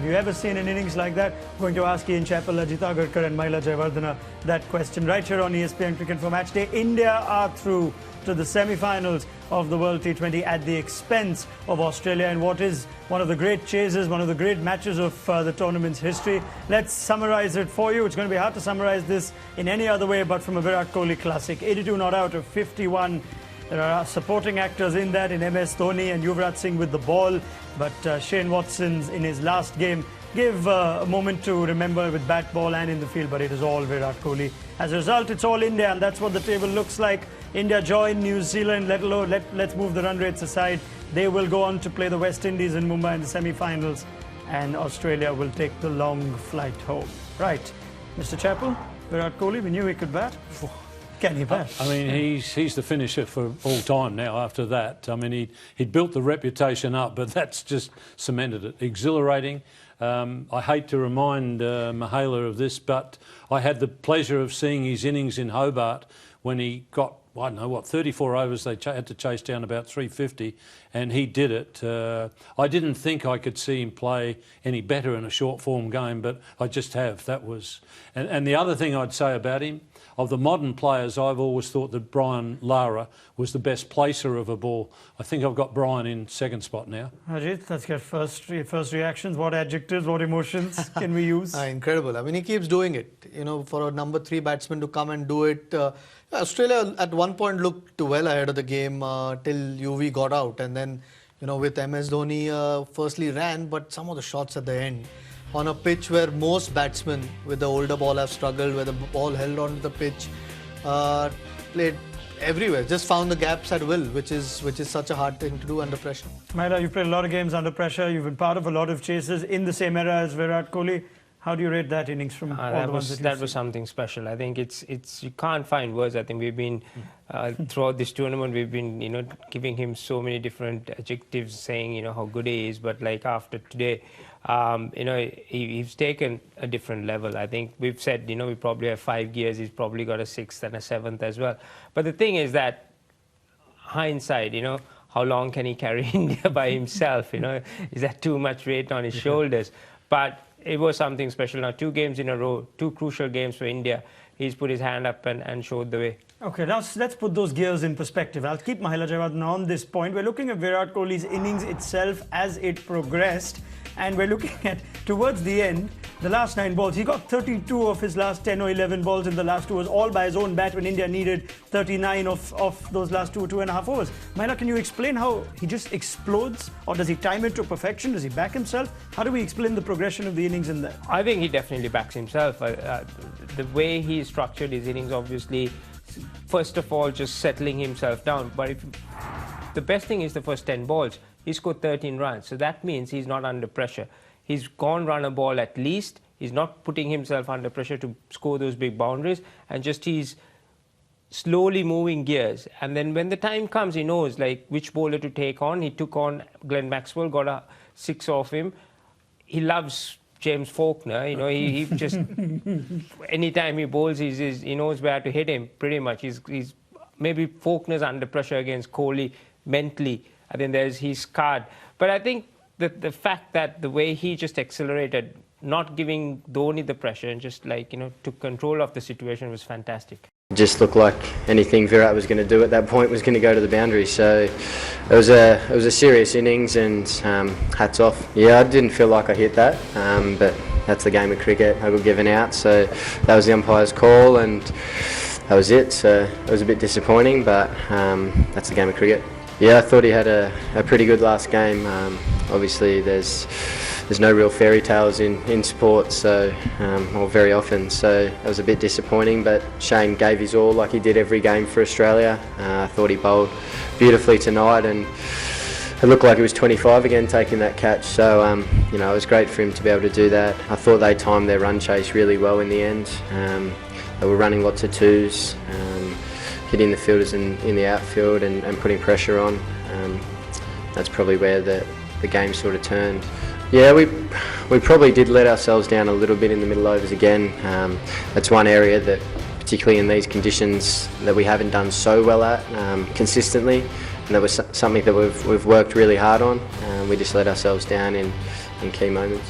Have you ever seen an innings like that? Going to ask Ian Chappell, Ajita Agarkar and Mahela Jayawardena that question right here on ESPN Cricket for Match Day. India are through to the semi-finals of the World T20 at the expense of Australia in what is one of the great chases, one of the great matches of the tournament's history. Let's summarize it for you. It's going to be hard to summarize this in any other way but from a Virat Kohli classic. 82 not out of 51. There are supporting actors in that, in MS Dhoni and Yuvraj Singh with the ball. But Shane Watson in his last game gave a moment to remember with bat, ball and in the field. But it is all Virat Kohli. As a result, it's all India, and that's what the table looks like. India join New Zealand. Let's move the run rates aside. They will go on to play the West Indies in Mumbai in the semi-finals. And Australia will take the long flight home. Right. Mr. Chappell, Virat Kohli, we knew he could bat. Can he bat? I mean, he's the finisher for all time now after that. I mean, he'd built the reputation up, but that's just cemented it. Exhilarating. I hate to remind Mahela of this, but I had the pleasure of seeing his innings in Hobart when he got, I don't know what, 34 overs. They had to chase down about 350, and he did it. I didn't think I could see him play any better in a short form game, but I just have. That was, and the other thing I'd say about him, of the modern players, I've always thought that Brian Lara was the best placer of a ball. I think I've got Brian in second spot now. Ajit, let's get first reactions. What adjectives, what emotions can we use? Incredible. I mean, he keeps doing it. You know, for a number 3 batsman to come and do it. Australia at one point looked well ahead of the game till UV got out. And then, you know, with MS Dhoni firstly ran, but some of the shots at the end. On a pitch where most batsmen with the older ball have struggled, where the ball held on to the pitch, played everywhere, just found the gaps at will, which is such a hard thing to do under pressure. Mahela, you've played a lot of games under pressure. You've been part of a lot of chases in the same era as Virat Kohli. How do you rate that innings from all the ones that was something special. I think it's you can't find words. I think we've been throughout this tournament we've been giving him so many different adjectives, saying how good he is. But like after today, he's taken a different level. I think we've said we probably have 5 gears. He's probably got a 6th and a 7th as well. But the thing is that hindsight, how long can he carry India by himself? Is that too much weight on his shoulders? But it was something special. Now 2 games in a row, 2 crucial games for India. He's put his hand up and showed the way. Okay, now let's put those gears in perspective. I'll keep Mahela Jayawardena on this point. We're looking at Virat Kohli's innings itself as it progressed. And we're looking at, towards the end, the last 9 balls. He got 32 of his last 10 or 11 balls in the last 2 overs, all by his own bat when India needed 39 of those last 2.5 overs. Mahela, can you explain how he just explodes? Or does he time it to perfection? Does he back himself? How do we explain the progression of the innings in there? I think he definitely backs himself. The way he structured his innings, obviously, first of all, just settling himself down. But the best thing is the first 10 balls. He scored 13 runs, so that means he's not under pressure. He's gone run a ball at least. He's not putting himself under pressure to score those big boundaries, and just he's slowly moving gears. And then when the time comes, he knows like which bowler to take on. He took on Glenn Maxwell, got a 6 off him. He loves James Faulkner. He just anytime he bowls, he knows where to hit him. Pretty much, he's maybe Faulkner's under pressure against Kohli mentally. I think he's scarred. But I think that the fact that the way he just accelerated, not giving Dhoni the pressure and just took control of the situation was fantastic. It just looked like anything Virat was going to do at that point was going to go to the boundary. So it was a serious innings, and hats off. Yeah, I didn't feel like I hit that, but that's the game of cricket. I got given out, so that was the umpire's call, and that was it. So it was a bit disappointing, but that's the game of cricket. Yeah, I thought he had a pretty good last game. Obviously, there's no real fairy tales in sport, so or very often. So it was a bit disappointing, but Shane gave his all like he did every game for Australia. I thought he bowled beautifully tonight, and it looked like he was 25 again taking that catch. So it was great for him to be able to do that. I thought they timed their run chase really well in the end. They were running lots of 2s. Hitting the fielders in the outfield and putting pressure on. That's probably where the game sort of turned. Yeah, we probably did let ourselves down a little bit in the middle overs again. That's one area that, particularly in these conditions, that we haven't done so well at consistently, and that was something that we've worked really hard on. We just let ourselves down in key moments.